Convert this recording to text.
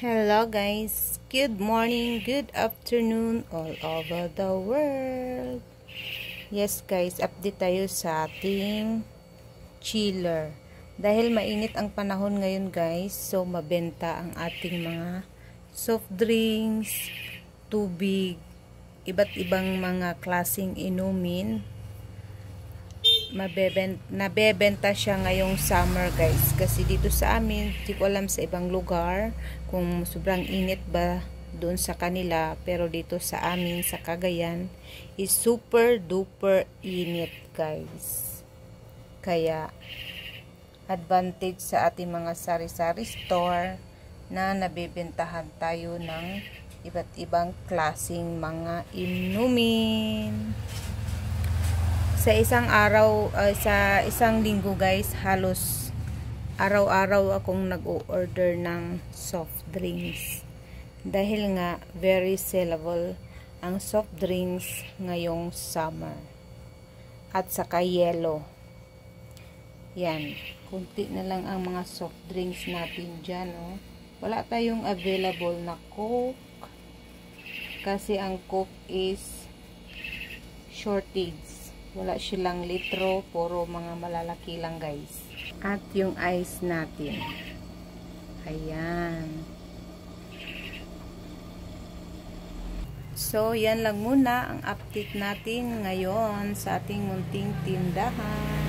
Hello guys, good morning, good afternoon all over the world. Yes guys, update tayo sa ating chiller. Dahil mainit ang panahon ngayon guys, so mabenta ang ating mga soft drinks, tubig, iba't ibang mga klaseng inumin. Nabebenta siya ngayong summer guys, kasi dito sa amin, di ko alam sa ibang lugar kung sobrang init ba doon sa kanila, pero dito sa amin sa Cagayan is super duper init guys. Kaya advantage sa ating mga sari-sari store na nabebentahan tayo ng iba't ibang klaseng mga inumin. Sa isang araw, sa isang linggo guys, halos araw-araw akong nag-o-order ng soft drinks. Dahil nga, very sellable ang soft drinks ngayong summer. At saka yellow. Yan. Kunti na lang ang mga soft drinks natin dyan. Oh. Wala tayong available na Coke. Kasi ang Coke is shortage. Wala silang litro, puro mga malalaki lang guys. At yung ice natin. Ayan. So, yan lang muna ang update natin ngayon sa ating munting tindahan.